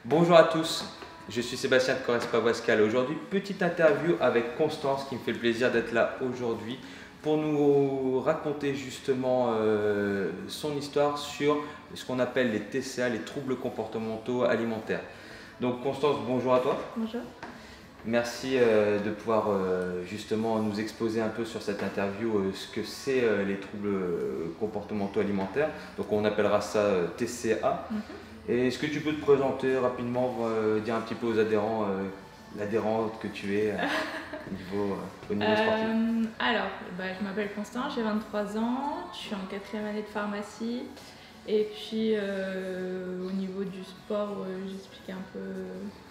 Bonjour à tous, je suis Sébastien de Correspa Pascal. Aujourd'hui, petite interview avec Constance qui me fait le plaisir d'être là aujourd'hui pour nous raconter justement son histoire sur ce qu'on appelle les TCA, les troubles comportementaux alimentaires. Donc Constance, bonjour à toi. Bonjour. Merci de pouvoir justement nous exposer un peu sur cette interview ce que c'est les troubles comportementaux alimentaires. Donc on appellera ça TCA. Et est-ce que tu peux te présenter rapidement, dire un petit peu aux adhérents l'adhérente que tu es au niveau sportif? Je m'appelle Constance, j'ai 23 ans, je suis en 4e année de pharmacie. Et puis au niveau du sport, j'explique un peu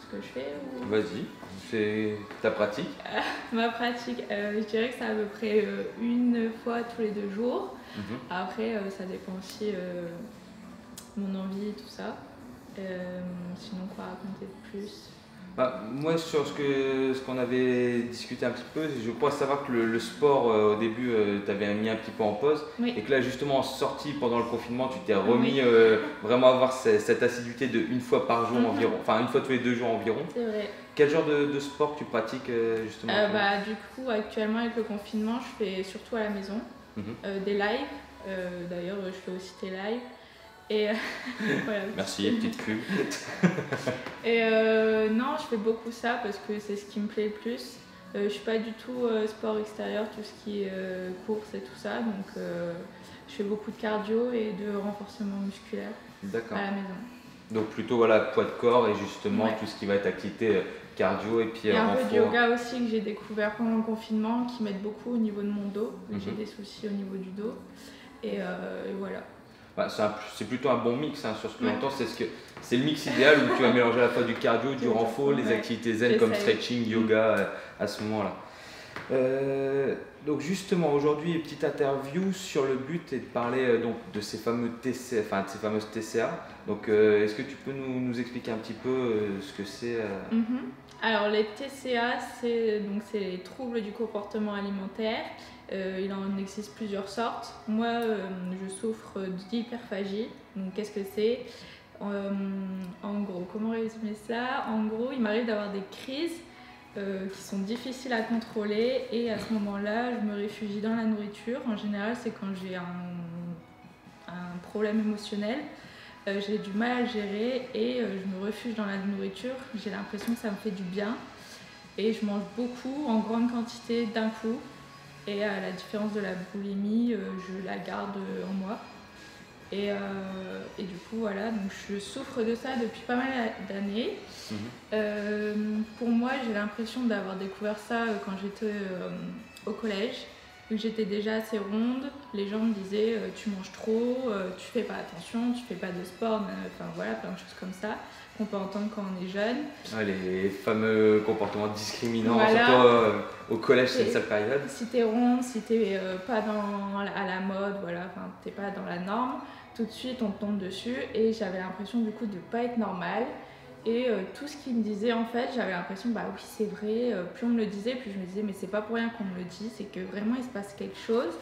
ce que je fais ou... Vas-y, c'est ta pratique. Ma pratique, je dirais que c'est à peu près une fois tous les 2 jours. Après, ça dépend aussi mon envie et tout ça. Sinon, quoi raconter de plus? Moi, sur ce qu'on avait discuté un petit peu, je crois savoir que le sport, au début, tu avais mis un petit peu en pause. Oui. Et que là, justement, en sortie pendant le confinement, tu t'es remis Oui. vraiment à avoir cette assiduité de une fois par jour environ, enfin une fois tous les 2 jours environ. C'est vrai. Quel genre de sport tu pratiques justement? Du coup, actuellement, avec le confinement, je fais surtout à la maison des lives. D'ailleurs, je fais aussi tes lives. Et voilà. Merci, petite pub. Et non, je fais beaucoup ça parce que c'est ce qui me plaît le plus. Je suis pas du tout sport extérieur, tout ce qui est course et tout ça. Donc je fais beaucoup de cardio et de renforcement musculaire à la maison. Donc plutôt voilà, poids de corps et justement tout ce qui va être activité cardio et puis un peu de yoga aussi que j'ai découvert pendant le confinement qui m'aide beaucoup au niveau de mon dos. J'ai des soucis au niveau du dos. Et voilà. C'est plutôt un bon mix sur ce que j'entends, c'est le mix idéal où tu vas mélanger à la fois du cardio, du renfort, les activités zen comme stretching, yoga à ce moment-là. Donc justement aujourd'hui, petite interview sur le but et de parler donc de ces fameux TCA, de ces fameuses TCA. Donc est-ce que tu peux nous expliquer un petit peu ce que c'est Alors les TCA, c'est les troubles du comportement alimentaire. Il en existe plusieurs sortes. Moi, je souffre d'hyperphagie. Donc qu'est-ce que c'est? En gros, comment résumer ça? En gros, il m'arrive d'avoir des crises qui sont difficiles à contrôler et à ce moment-là, je me réfugie dans la nourriture. En général, c'est quand j'ai un problème émotionnel. J'ai du mal à le gérer et je me refuge dans la nourriture. J'ai l'impression que ça me fait du bien et je mange beaucoup en grande quantité d'un coup. Et à la différence de la boulimie, je la garde en moi. Et du coup, voilà, donc je souffre de ça depuis pas mal d'années. Pour moi, j'ai l'impression d'avoir découvert ça quand j'étais au collège. Donc j'étais déjà assez ronde, les gens me disaient tu manges trop, tu fais pas attention, tu fais pas de sport, enfin voilà, plein de choses comme ça qu'on peut entendre quand on est jeune. Les fameux comportements discriminants, surtout au collège, c'est une sale période. Si t'es ronde, si t'es pas à la mode, voilà, enfin t'es pas dans la norme, tout de suite on te tombe dessus et j'avais l'impression du coup de pas être normale. Et tout ce qu'il me disait en fait, j'avais l'impression bah oui c'est vrai, plus on me le disait, plus je me disais mais c'est pas pour rien qu'on me le dit, c'est que vraiment il se passe quelque chose.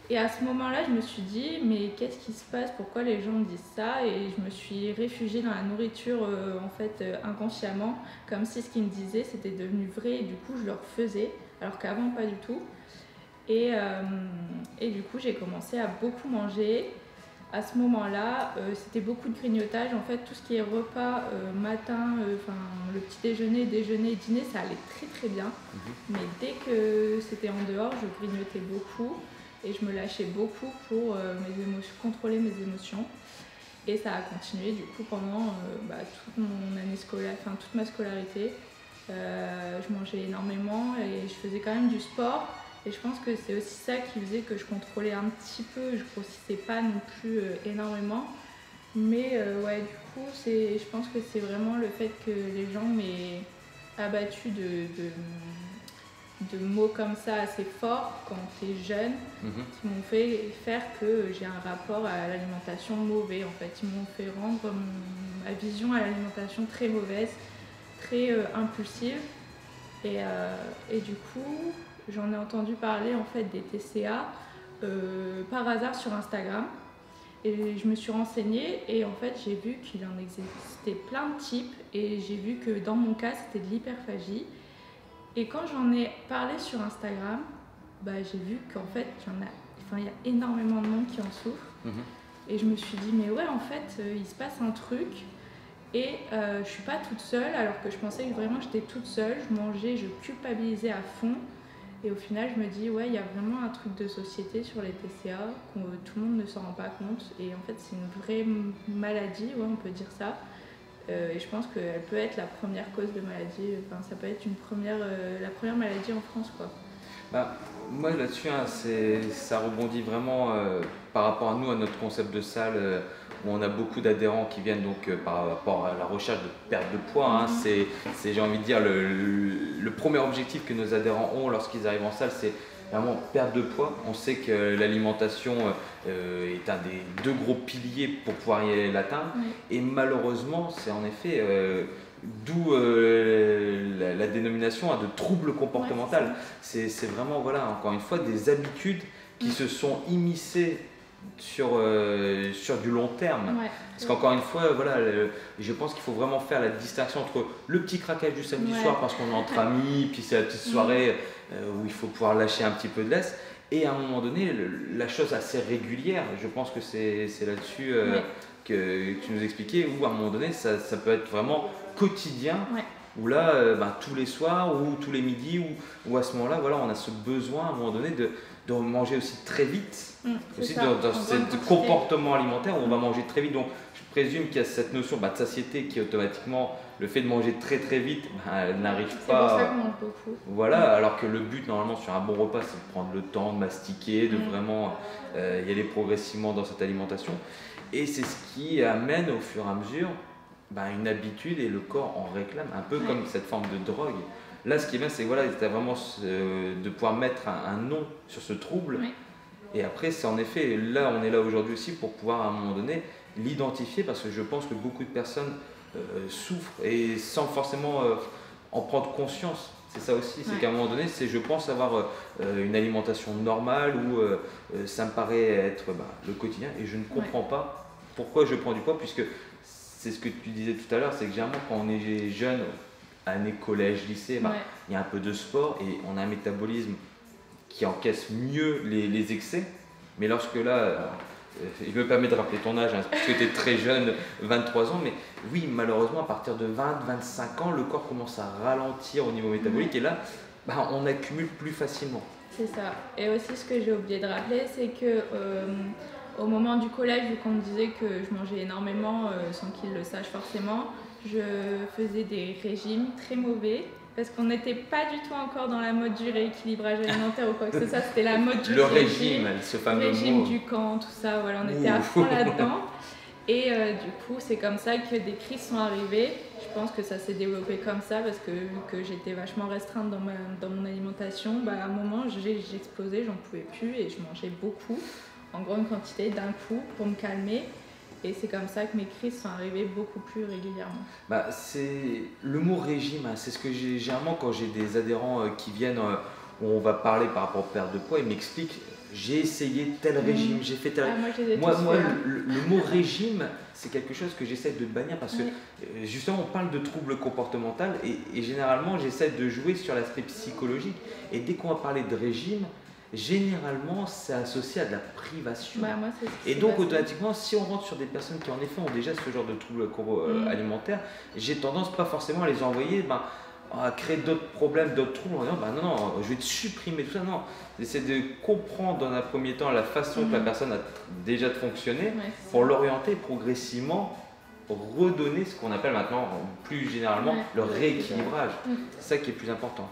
Et à ce moment-là, je me suis dit mais qu'est-ce qui se passe, pourquoi les gens me disent ça? Et je me suis réfugiée dans la nourriture en fait inconsciemment, comme si ce qu'ils me disaient c'était devenu vrai et du coup je le refaisais, alors qu'avant pas du tout. Et du coup j'ai commencé à beaucoup manger. À ce moment-là, c'était beaucoup de grignotage. En fait, tout ce qui est repas, matin, le petit déjeuner, déjeuner, dîner, ça allait très très bien. Mais dès que c'était en dehors, je grignotais beaucoup et je me lâchais beaucoup pour contrôler mes émotions. Et ça a continué du coup pendant toute mon année scolaire, toute ma scolarité. Je mangeais énormément et je faisais quand même du sport. Et je pense que c'est aussi ça qui faisait que je contrôlais un petit peu, je grossissais pas non plus énormément. Mais du coup, je pense que c'est vraiment le fait que les gens m'aient abattu de mots comme ça assez forts quand t'es jeune, qui m'ont fait faire que j'ai un rapport à l'alimentation mauvais en fait. Ils m'ont fait rendre ma vision à l'alimentation très mauvaise, très impulsive. Et du coup, j'en ai entendu parler en fait des TCA par hasard sur Instagram. Et je me suis renseignée et en fait j'ai vu qu'il en existait plein de types et j'ai vu que dans mon cas c'était de l'hyperphagie. Et quand j'en ai parlé sur Instagram, j'ai vu qu'en fait il y a énormément de monde qui en souffre. Et je me suis dit mais ouais en fait il se passe un truc et je suis pas toute seule alors que je pensais que vraiment j'étais toute seule, je mangeais, je culpabilisais à fond. Et au final, je me dis, ouais, il y a vraiment un truc de société sur les TCA, tout le monde ne s'en rend pas compte. Et en fait, c'est une vraie maladie, ouais, on peut dire ça. Et je pense qu'elle peut être la première cause de maladie, enfin, ça peut être la première maladie en France, quoi. Moi, là-dessus, hein, ça rebondit vraiment par rapport à nous, à notre concept de salle, où on a beaucoup d'adhérents qui viennent donc par rapport à la recherche de perte de poids. Hein, c'est, j'ai envie de dire, le premier objectif que nos adhérents ont lorsqu'ils arrivent en salle, c'est vraiment perte de poids. On sait que l'alimentation est un des 2 gros piliers pour pouvoir y l'atteindre. Et malheureusement, c'est en effet d'où la dénomination de trouble comportemental. C'est vraiment, voilà, encore une fois, des habitudes qui se sont immiscées sur du long terme. Parce qu'encore une fois, voilà, je pense qu'il faut vraiment faire la distinction entre le petit craquage du samedi soir parce qu'on est entre amis, puis c'est la petite soirée où il faut pouvoir lâcher un petit peu de laisse. Et à un moment donné, la chose assez régulière, je pense que c'est là-dessus que tu nous expliquais, où à un moment donné, ça peut être vraiment quotidien, où là, tous les soirs ou tous les midis, ou à ce moment-là, voilà, on a ce besoin à un moment donné de manger aussi très vite, aussi dans ce comportement alimentaire où on va manger très vite. Donc je présume qu'il y a cette notion de satiété qui automatiquement, le fait de manger très très vite, elle n'arrive pas. C'est pour ça qu'on mange beaucoup. Voilà, alors que le but normalement sur un bon repas, c'est de prendre le temps de mastiquer, de vraiment y aller progressivement dans cette alimentation. Et c'est ce qui amène au fur et à mesure une habitude et le corps en réclame, un peu comme cette forme de drogue. Là, ce qui est bien, c'est voilà, vraiment de pouvoir mettre un nom sur ce trouble. Et après, c'est en effet, là, on est là aujourd'hui aussi pour pouvoir à un moment donné l'identifier, parce que je pense que beaucoup de personnes souffrent et sans forcément en prendre conscience. C'est ça aussi, c'est qu'à un moment donné, je pense avoir une alimentation normale où ça me paraît être le quotidien et je ne comprends pas pourquoi je prends du poids, puisque c'est ce que tu disais tout à l'heure, c'est que généralement quand on est jeune, année collège, lycée, il y a un peu de sport et on a un métabolisme qui encaisse mieux les excès. Mais lorsque là, je me permets de rappeler ton âge, parce que tu es très jeune, 23 ans, mais oui, malheureusement, à partir de 20-25 ans, le corps commence à ralentir au niveau métabolique et là, on accumule plus facilement. C'est ça. Et aussi, ce que j'ai oublié de rappeler, c'est que au moment du collège, vu qu'on me disait que je mangeais énormément sans qu'ils le sachent forcément, je faisais des régimes très mauvais parce qu'on n'était pas du tout encore dans la mode du rééquilibrage alimentaire ou quoi que ce soit, c'était la mode du régime, ce fameux régime du camp, tout ça, voilà, on était à fond là-dedans. Et du coup, c'est comme ça que des crises sont arrivées. Je pense que ça s'est développé comme ça parce que vu que j'étais vachement restreinte dans mon alimentation, à un moment j'explosais, j'en pouvais plus et je mangeais beaucoup, en grande quantité d'un coup pour me calmer. Et c'est comme ça que mes crises sont arrivées beaucoup plus régulièrement. C'est le mot régime, c'est ce que j'ai généralement quand j'ai des adhérents qui viennent, où on va parler par rapport à perte de poids, ils m'expliquent j'ai essayé tel régime, j'ai fait tel régime. Moi le mot régime, c'est quelque chose que j'essaie de bannir parce que justement on parle de troubles comportementaux et généralement j'essaie de jouer sur l'aspect psychologique. Et dès qu'on va parler de régime, généralement, c'est associé à de la privation. Moi, et donc, automatiquement, si on rentre sur des personnes qui, en effet, ont déjà ce genre de troubles alimentaires, j'ai tendance pas forcément à les envoyer à créer d'autres problèmes, d'autres troubles, en disant non, je vais te supprimer tout ça. Non, j'essaie de comprendre dans un premier temps la façon que la personne a déjà de fonctionner pour l'orienter progressivement, redonner ce qu'on appelle maintenant, plus généralement, le rééquilibrage. C'est ça qui est plus important.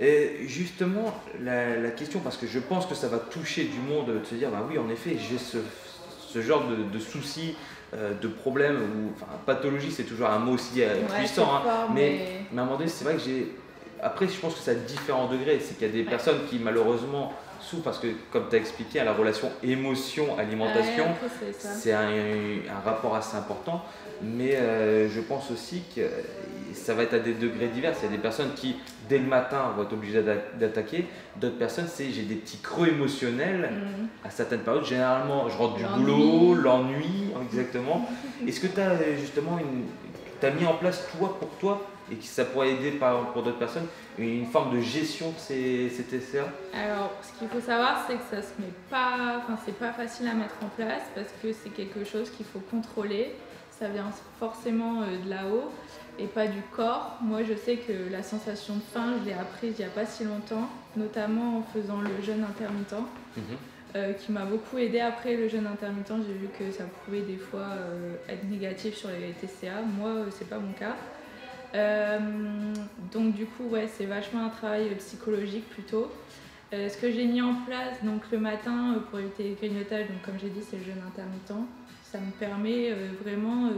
Et justement, la question, parce que je pense que ça va toucher du monde, de se dire, oui, en effet, j'ai ce genre de soucis, de problèmes, ou pathologie, c'est toujours un mot aussi puissant, fort, mais à un moment donné, c'est vrai que après, je pense que c'est à différents degrés. C'est qu'il y a des personnes qui, malheureusement, parce que, comme tu as expliqué, la relation émotion-alimentation, c'est un rapport assez important. Mais je pense aussi que ça va être à des degrés divers. Il y a des personnes qui, dès le matin, vont être obligées d'attaquer. D'autres personnes, j'ai des petits creux émotionnels à certaines périodes. Généralement, je rentre du boulot, l'ennui, exactement. Est-ce que tu as justement t'as mis en place, toi, pour toi, et que ça pourrait aider pour d'autres personnes, une forme de gestion de ces TCA? Alors, ce qu'il faut savoir, c'est que ça se met pas, c'est pas facile à mettre en place parce que c'est quelque chose qu'il faut contrôler. Ça vient forcément de là-haut et pas du corps. Moi, je sais que la sensation de faim, je l'ai apprise il n'y a pas si longtemps, notamment en faisant le jeûne intermittent, qui m'a beaucoup aidée. Après le jeûne intermittent, j'ai vu que ça pouvait des fois être négatif sur les TCA. Moi, c'est pas mon cas. Donc du coup, ouais, c'est vachement un travail psychologique plutôt. Ce que j'ai mis en place donc le matin pour éviter les grignotages, donc comme j'ai dit, c'est le jeûne intermittent. Ça me permet vraiment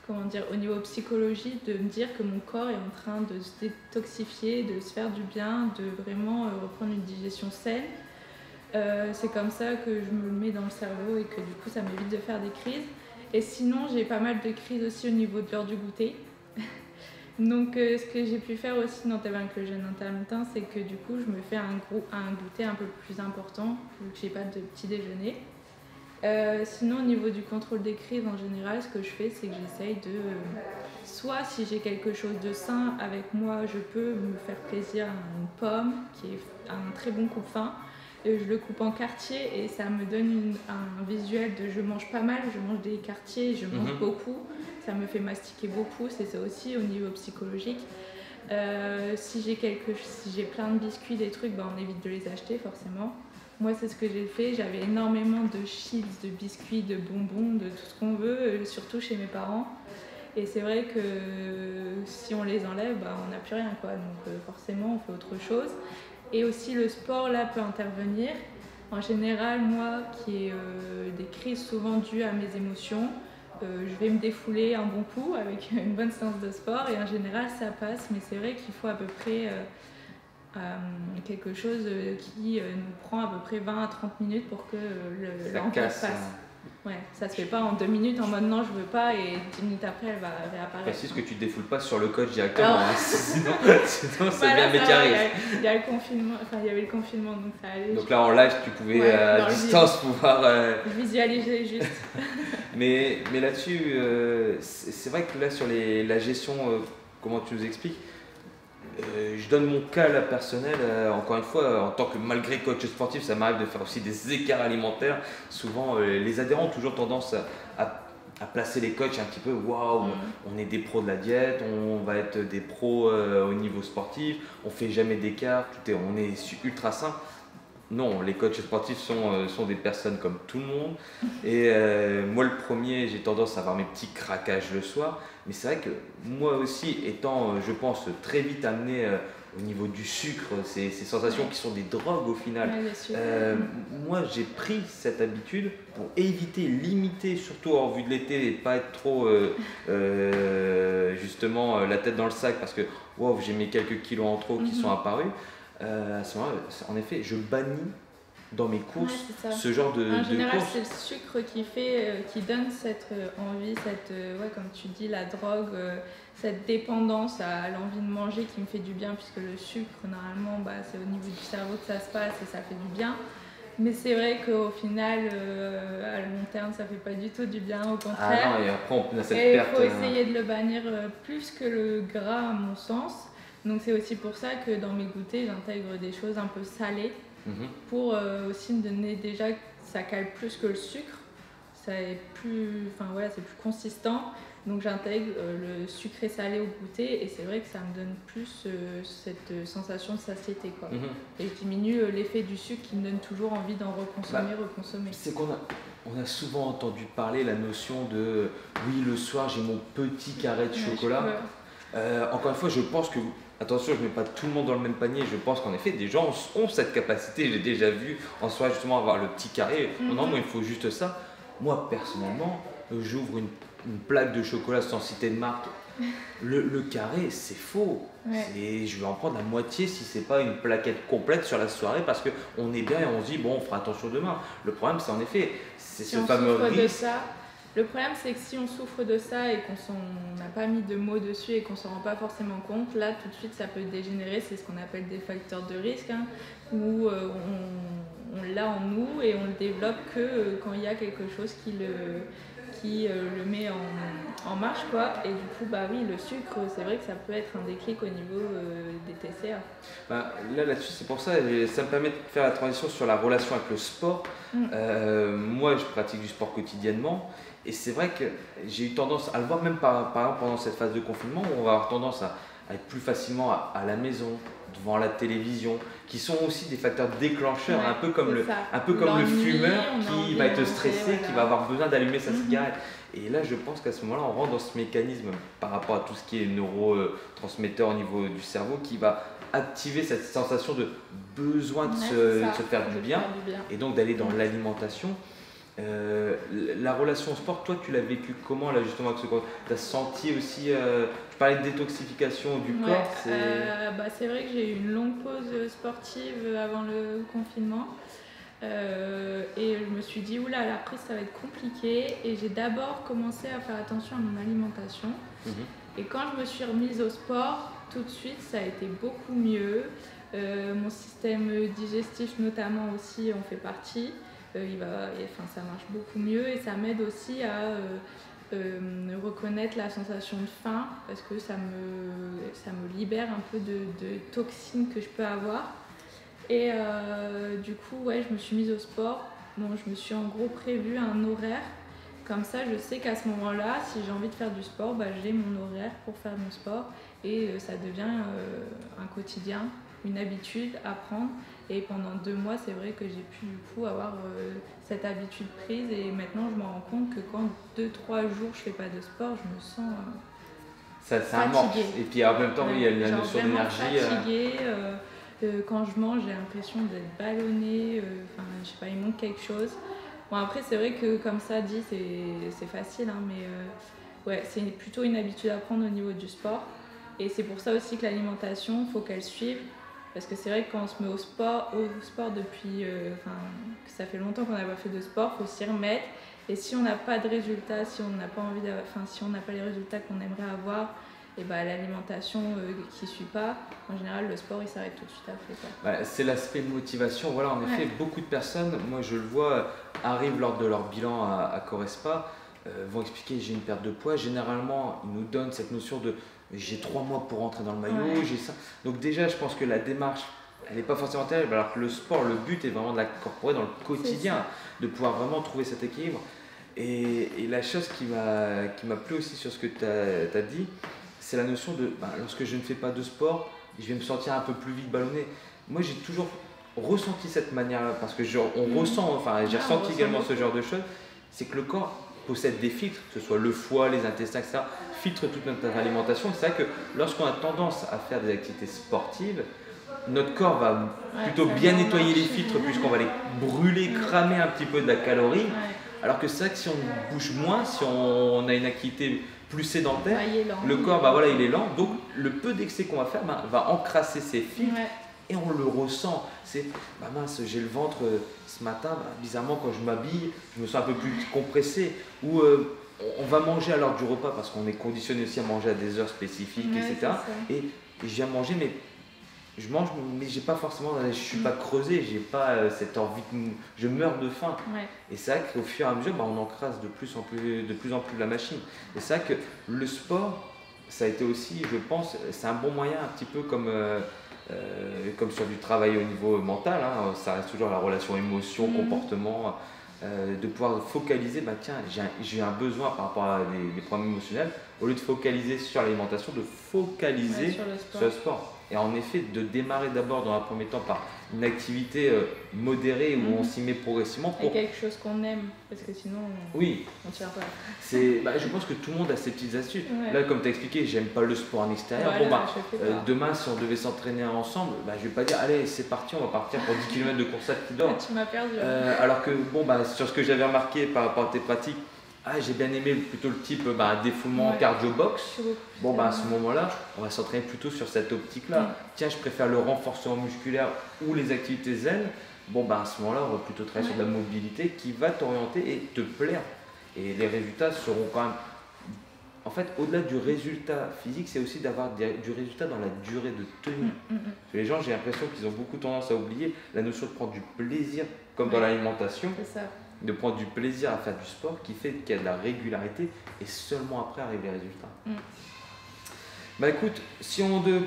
au niveau psychologique, de me dire que mon corps est en train de se détoxifier, de se faire du bien, de vraiment reprendre une digestion saine. C'est comme ça que je me le mets dans le cerveau et que du coup ça m'évite de faire des crises. Et sinon, j'ai pas mal de crises aussi au niveau de l'heure du goûter. Donc ce que j'ai pu faire aussi notamment avec le jeûne intermittent, c'est que du coup je me fais un goûter un peu plus important vu que j'ai pas de petit déjeuner. Sinon, au niveau du contrôle des crises en général, ce que je fais, c'est que j'essaye de soit si j'ai quelque chose de sain avec moi, je peux me faire plaisir à une pomme qui est un très bon coupe-faim. Je le coupe en quartiers et ça me donne un visuel de je mange pas mal, je mange des quartiers, je mange beaucoup, ça me fait mastiquer beaucoup, c'est ça aussi au niveau psychologique. Si j'ai plein de biscuits, des trucs, on évite de les acheter forcément. Moi, c'est ce que j'ai fait, j'avais énormément de chips, de biscuits, de bonbons, de tout ce qu'on veut, surtout chez mes parents. Et c'est vrai que si on les enlève, on n'a plus rien, quoi. Donc forcément, on fait autre chose. Et aussi le sport là peut intervenir. En général, moi qui ai des crises souvent dues à mes émotions, je vais me défouler un bon coup avec une bonne séance de sport et en général ça passe. Mais c'est vrai qu'il faut à peu près quelque chose qui nous prend à peu près 20 à 30 minutes pour que l'envie passe. Ouais, ça se fait pas en 2 minutes en mode non je veux pas et 10 minutes après elle va réapparaître. Précise que tu te défoules pas sur le coach directement, sinon c'est bien mécanique. Il y a le confinement, il y avait le confinement donc ça allait. Donc là en live tu pouvais à distance pouvoir visualiser juste. mais là-dessus c'est vrai que là sur la gestion, comment tu nous expliques, je donne mon cas là, personnel, encore une fois, en tant que malgré coach sportif, ça m'arrive de faire aussi des écarts alimentaires. Souvent, les adhérents ont toujours tendance à placer les coachs un petit peu, waouh, on est des pros de la diète, on va être des pros au niveau sportif, on fait jamais d'écart, on est ultra sain. Non, les coachs sportifs sont des personnes comme tout le monde. Et moi, le premier, j'ai tendance à avoir mes petits craquages le soir. Mais c'est vrai que moi aussi, étant, je pense, très vite amené au niveau du sucre, ces sensations qui sont des drogues au final. Moi, j'ai pris cette habitude pour limiter, surtout en vue de l'été, et pas être trop, justement, la tête dans le sac parce que wow, j'ai mis quelques kilos en trop qui sont apparus. À ce moment-là, en effet, je bannis dans mes courses ce genre de en général, courses. c'est le sucre qui donne cette envie, comme tu dis, la drogue, cette dépendance à l'envie de manger qui me fait du bien, puisque le sucre, normalement, c'est au niveau du cerveau que ça se passe et ça fait du bien. Mais c'est vrai qu'au final, à long terme, ça fait pas du tout du bien, au contraire. Ah non, et après, on a cette perte. Il faut essayer de le bannir plus que le gras, à mon sens. Donc c'est aussi pour ça que dans mes goûters, j'intègre des choses un peu salées pour aussi me donner déjà, ça cale plus que le sucre, c'est plus consistant. Donc j'intègre le sucré salé au goûter et c'est vrai que ça me donne plus cette sensation de satiété, quoi. Et je diminue l'effet du sucre qui me donne toujours envie d'en reconsommer. C'est qu'on a souvent entendu parler la notion de oui, le soir j'ai mon petit carré de chocolat. Encore une fois, je pense que, attention, je ne mets pas tout le monde dans le même panier, je pense qu'en effet des gens ont cette capacité, j'ai déjà vu en soi justement avoir le petit carré, non, moi il faut juste ça. Moi personnellement, j'ouvre une une plaque de chocolat sans citer de marque. Le carré, c'est faux. Je vais en prendre la moitié si c'est pas une plaquette complète sur la soirée parce qu'on est bien et on se dit bon, on fera attention demain. Le problème, c'est en effet, c'est ce fameux risque. Le problème, c'est que si on souffre de ça et qu'on n'a pas mis de mots dessus et qu'on ne s'en rend pas forcément compte, là, tout de suite, ça peut dégénérer. C'est ce qu'on appelle des facteurs de risque, hein, où on l'a en nous et on le développe que quand il y a quelque chose qui le met en marche, quoi. Et du coup, bah oui, le sucre, c'est vrai que ça peut être un déclic au niveau des TCA. Là-dessus, c'est pour ça, ça me permet de faire la transition sur la relation avec le sport. Moi, je pratique du sport quotidiennement. Et c'est vrai que j'ai eu tendance à le voir même par exemple pendant cette phase de confinement où on va avoir tendance à être plus facilement à la maison, devant la télévision, qui sont aussi des facteurs déclencheurs, un peu comme le fumeur qui va être stressé, qui va avoir besoin d'allumer sa cigarette. Et là, je pense qu'à ce moment-là, on rentre dans ce mécanisme par rapport à tout ce qui est neurotransmetteur au niveau du cerveau qui va activer cette sensation de besoin de se faire du bien et donc d'aller dans l'alimentation. La relation au sport, toi tu l'as vécu comment là justement avec ce corps? Tu as senti aussi, tu parlais de détoxification du corps. C'est vrai que j'ai eu une longue pause sportive avant le confinement et je me suis dit oula, à la reprise ça va être compliqué et j'ai d'abord commencé à faire attention à mon alimentation et quand je me suis remise au sport tout de suite ça a été beaucoup mieux. Mon système digestif notamment aussi en fait partie. Ça marche beaucoup mieux et ça m'aide aussi à reconnaître la sensation de faim parce que ça me libère un peu de toxines que je peux avoir. Et du coup, je me suis mise au sport. Bon, je me suis en gros prévu un horaire. Comme ça, je sais qu'à ce moment-là, si j'ai envie de faire du sport, j'ai mon horaire pour faire mon sport et ça devient un quotidien, une habitude à prendre. Et pendant 2 mois, c'est vrai que j'ai pu du coup avoir cette habitude prise et maintenant je me rends compte que quand 2-3 jours je fais pas de sport, je me sens fatiguée. Et puis en même temps, il y a la notion d'énergie. Fatiguée. Quand je mange, j'ai l'impression d'être ballonnée. Je sais pas, il manque quelque chose. Bon après, c'est vrai que comme ça dit, c'est facile, hein, mais c'est plutôt une habitude à prendre au niveau du sport. Et c'est pour ça aussi que l'alimentation, il faut qu'elle suive. Parce que c'est vrai que quand on se met au sport depuis que ça fait longtemps qu'on n'a pas fait de sport, il faut s'y remettre. Et si on n'a pas de résultats, si on n'a pas les résultats qu'on aimerait avoir, et l'alimentation qui ne suit pas, en général le sport il s'arrête tout de suite après. C'est l'aspect motivation. Voilà, en effet, beaucoup de personnes, moi je le vois, arrivent lors de leur bilan à Correspa, vont expliquer j'ai une perte de poids. Généralement, ils nous donnent cette notion de j'ai 3 mois pour rentrer dans le maillot, j'ai ça. Donc déjà, je pense que la démarche, elle n'est pas forcément terrible, alors que le sport, le but est vraiment de l'incorporer dans le quotidien, de pouvoir vraiment trouver cet équilibre. Et la chose qui m'a plu aussi sur ce que tu as dit, c'est la notion de, lorsque je ne fais pas de sport, je vais me sentir un peu plus vite ballonné. Moi, j'ai toujours ressenti cette manière-là, parce que j'ai ressenti également ce genre de choses, c'est que le corps possède des filtres, que ce soit le foie, les intestins, etc., filtre toute notre alimentation. C'est vrai que lorsqu'on a tendance à faire des activités sportives, notre corps va plutôt bien nettoyer les filtres puisqu'on va les brûler, cramer un petit peu de la calorie. Alors que c'est vrai que si on bouge moins, si on a une activité plus sédentaire, le corps il est lent. Donc le peu d'excès qu'on va faire va encrasser ces filtres. Et on le ressent, c'est mince, j'ai le ventre ce matin, bizarrement quand je m'habille, je me sens un peu plus compressé. Ou on va manger à l'heure du repas parce qu'on est conditionné aussi à manger à des heures spécifiques, etc. Et je viens manger, mais je mange, mais j'ai pas forcément, je suis pas creusé, j'ai pas cette envie, je meurs de faim. Et c'est vrai qu'au fur et à mesure, on encrasse de plus en plus la machine. Et c'est vrai que le sport, ça a été aussi, je pense, c'est un bon moyen, un petit peu comme sur du travail au niveau mental, hein, ça reste toujours la relation émotion, comportement, de pouvoir focaliser, tiens, j'ai un besoin par rapport à des problèmes émotionnels, au lieu de focaliser sur l'alimentation, de focaliser sur le sport. Et en effet, de démarrer d'abord dans un premier temps par une activité modérée où on s'y met progressivement. Et quelque chose qu'on aime, parce que sinon on ne tient pas. Je pense que tout le monde a ses petites astuces. Là, comme tu as expliqué, j'aime pas le sport en extérieur. Demain, si on devait s'entraîner ensemble, je vais pas dire allez, c'est parti, on va partir pour 10 km de course à pied d'or. Tu m'as perdu. Alors que, sur ce que j'avais remarqué par rapport à tes pratiques, ah, j'ai bien aimé plutôt le type défoulement Ouais. cardio box. Bon, à ce Ouais. moment-là, on va s'entraîner plutôt sur cette optique-là. Tiens, je préfère le renforcement musculaire ou les activités zen. Bon, à ce moment-là, on va plutôt travailler sur de la mobilité qui va t'orienter et te plaire. Et les résultats seront quand même. En fait, au-delà du résultat physique, c'est aussi d'avoir du résultat dans la durée de tenue. Parce que les gens, j'ai l'impression qu'ils ont beaucoup tendance à oublier la notion de prendre du plaisir, comme dans l'alimentation. C'est ça. De prendre du plaisir à faire du sport qui fait qu'il y a de la régularité et seulement après arrivent les résultats. Bah écoute,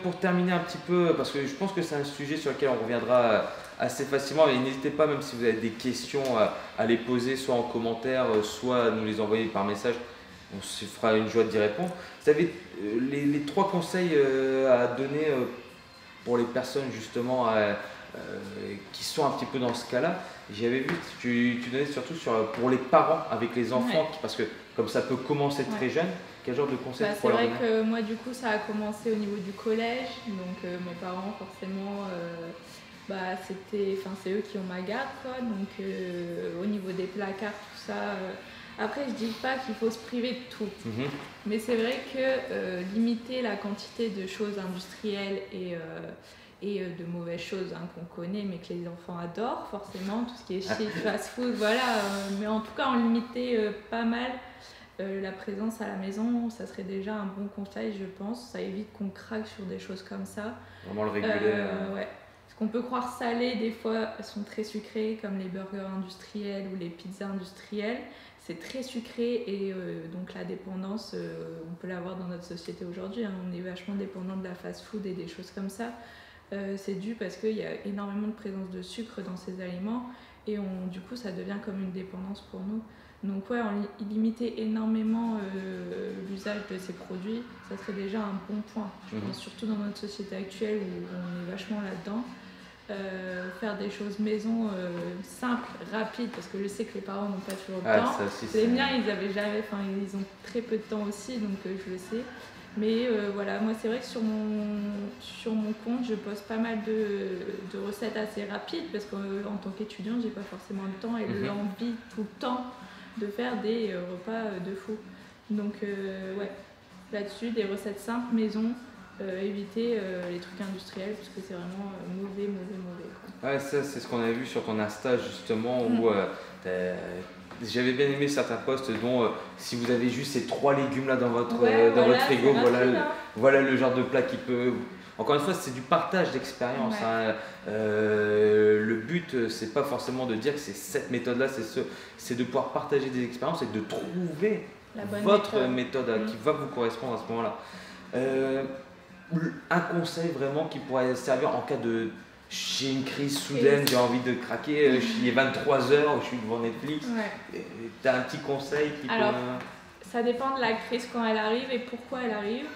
pour terminer un petit peu, parce que je pense que c'est un sujet sur lequel on reviendra assez facilement, et n'hésitez pas, même si vous avez des questions, à les poser soit en commentaire, soit à nous les envoyer par message, on se fera une joie d'y répondre. Vous avez les 3 conseils à donner pour les personnes justement qui sont un petit peu dans ce cas-là. J'avais vu, tu donnais surtout pour les parents avec les enfants, parce que comme ça peut commencer très jeune, quel genre de conseils C'est vrai que moi du coup ça a commencé au niveau du collège, donc mes parents forcément, c'est eux qui ont ma garde quoi, donc au niveau des placards, tout ça. Après je dis pas qu'il faut se priver de tout, mais c'est vrai que limiter la quantité de choses industrielles et de mauvaises choses qu'on connaît mais que les enfants adorent forcément, tout ce qui est chic, fast food, voilà, mais en tout cas en limiter pas mal la présence à la maison, ça serait déjà un bon conseil je pense, ça évite qu'on craque sur des choses comme ça. Vraiment le réguler. Ouais. Ce qu'on peut croire salé, des fois sont très sucrés comme les burgers industriels ou les pizzas industrielles. C'est très sucré et donc la dépendance, on peut l'avoir dans notre société aujourd'hui, on est vachement dépendant de la fast-food et des choses comme ça. C'est dû parce qu'il y a énormément de présence de sucre dans ces aliments et du coup ça devient comme une dépendance pour nous. Donc limiter énormément l'usage de ces produits, ça serait déjà un bon point. Je pense surtout dans notre société actuelle où on est vachement là-dedans. Faire des choses maison simples, rapides, parce que je sais que les parents n'ont pas toujours le temps. Les miens, ils ont très peu de temps aussi, donc je le sais. Mais voilà, moi c'est vrai que sur mon compte, je poste pas mal de recettes assez rapides, parce qu'en tant qu'étudiant, j'ai pas forcément le temps et l'envie tout le temps de faire des repas de fou. Donc là-dessus, des recettes simples, maison. Éviter les trucs industriels parce que c'est vraiment mauvais quoi. Ouais, ça c'est ce qu'on a vu sur ton Insta justement où j'avais bien aimé certains posts dont si vous avez juste ces 3 légumes là dans votre frigo, voilà le genre de plat qui peut. Encore une fois, c'est du partage d'expérience. Le but, c'est pas forcément de dire que c'est cette méthode-là, c'est de pouvoir partager des expériences et de trouver votre méthode qui va vous correspondre à ce moment-là. Un conseil vraiment qui pourrait servir en cas de j'ai une crise soudaine, j'ai envie de craquer, il est 23h, je suis devant Netflix. Tu as un petit conseil qui ça dépend de la crise quand elle arrive et pourquoi elle arrive.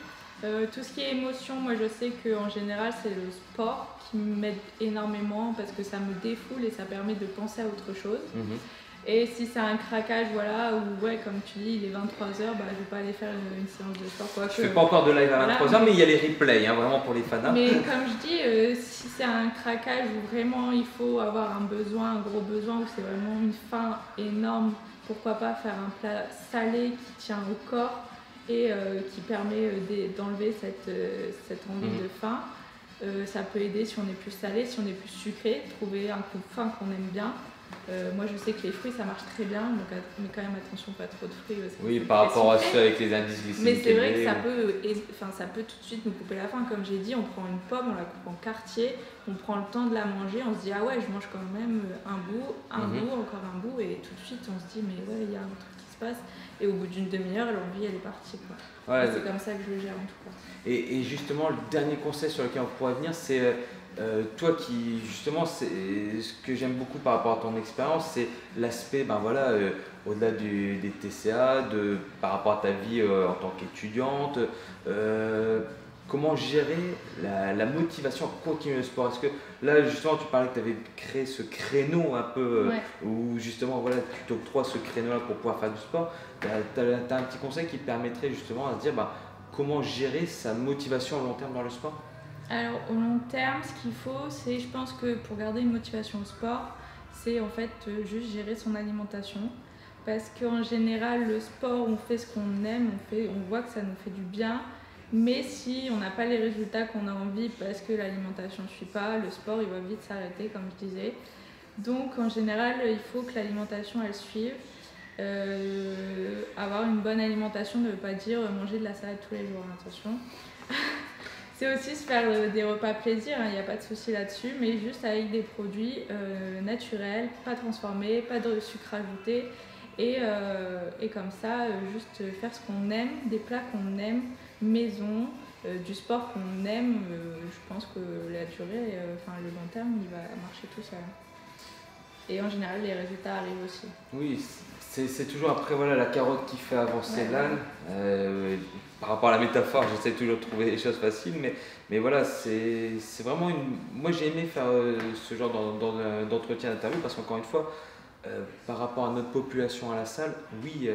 Tout ce qui est émotion, moi je sais qu'en général c'est le sport qui m'aide énormément parce que ça me défoule et ça permet de penser à autre chose. Et si c'est un craquage, voilà, ou comme tu dis, il est 23h, je vais pas aller faire une séance de sport. Je fais pas encore de live à 23h, mais il y a les replays, vraiment pour les fans. Mais comme je dis, si c'est un craquage où vraiment il faut avoir un gros besoin, où c'est vraiment une faim énorme, pourquoi pas faire un plat salé qui tient au corps et qui permet d'enlever cette envie de faim. Ça peut aider si on est plus salé, si on est plus sucré, trouver un coup de faim qu'on aime bien. Moi je sais que les fruits ça marche très bien, donc mais quand même attention, pas trop de fruits. Oui, par rapport à ceux avec les indices glycémiques. Mais c'est vrai que ça peut tout de suite nous couper la faim. Comme j'ai dit, on prend une pomme, on la coupe en quartier, on prend le temps de la manger, on se dit ah ouais, je mange quand même un bout, encore un bout, et tout de suite on se dit mais ouais, il y a un truc qui se passe. Et au bout d'une demi-heure, l'envie elle est partie quoi. C'est comme ça que je le gère en tout cas. Et justement, le dernier conseil sur lequel on pourrait venir, c'est toi qui, justement, c'est ce que j'aime beaucoup par rapport à ton expérience, c'est l'aspect, au-delà des TCA, par rapport à ta vie en tant qu'étudiante, comment gérer la motivation à continuer le sport. Est-ce que là, justement, tu parlais que tu avais créé ce créneau un peu, où justement, tu t'octroies ce créneau-là pour pouvoir faire du sport. Tu as un petit conseil qui te permettrait justement à se dire comment gérer sa motivation à long terme dans le sport? Alors au long terme, ce qu'il faut, c'est, je pense que pour garder une motivation au sport, c'est en fait juste gérer son alimentation. parce qu'en général, le sport, on fait ce qu'on aime, on voit que ça nous fait du bien. Mais si on n'a pas les résultats qu'on a envie parce que l'alimentation ne suit pas, le sport il va vite s'arrêter comme je disais. Donc en général il faut que l'alimentation elle suive. Avoir une bonne alimentation ne veut pas dire manger de la salade tous les jours, attention. C'est aussi se faire des repas plaisir, il n'y a pas de souci là-dessus, mais juste avec des produits naturels, pas transformés, pas de sucre ajouté. Et comme ça, juste faire ce qu'on aime, des plats qu'on aime, maison, du sport qu'on aime, je pense que la durée, le long terme, il va marcher tout seul. Et en général, les résultats arrivent aussi. Oui, c'est toujours après voilà, la carotte qui fait avancer l'âne. Par rapport à la métaphore, j'essaie toujours de trouver des choses faciles, mais voilà, c'est vraiment une... Moi j'ai aimé faire ce genre d'entretien d'interview parce qu'encore une fois, par rapport à notre population à la salle, oui,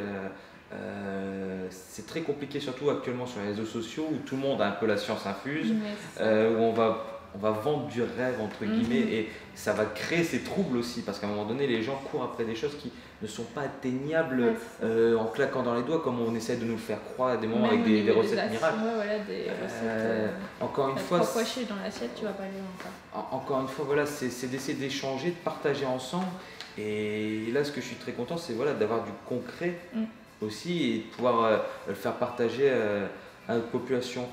c'est très compliqué, surtout actuellement sur les réseaux sociaux où tout le monde a un peu la science infuse, où on va vendre du rêve entre guillemets et ça va créer ces troubles aussi parce qu'à un moment donné les gens courent après des choses qui ne sont pas atteignables en claquant dans les doigts comme on essaie de nous le faire croire à des moments avec des recettes miracles. Voilà, des recettes. Encore une fois, 3 pois chiches dans l'assiette, tu vas pas les voir. Encore une fois, voilà, c'est d'essayer d'échanger, de partager ensemble. Et là, ce que je suis très content, c'est voilà, d'avoir du concret aussi et de pouvoir le faire partager à notre population.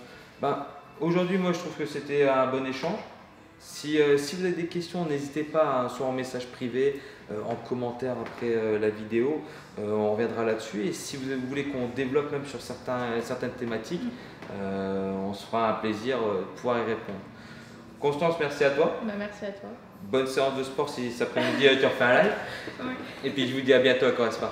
Aujourd'hui, moi, je trouve que c'était un bon échange. Si vous avez des questions, n'hésitez pas, soit en message privé, en commentaire après la vidéo, on reviendra là-dessus. Et si vous voulez qu'on développe même sur certaines thématiques, on se fera un plaisir de pouvoir y répondre. Constance, merci à toi. Merci à toi. Bonne séance de sport si cet après-midi tu refais un live. Et puis je vous dis à bientôt à Correspond.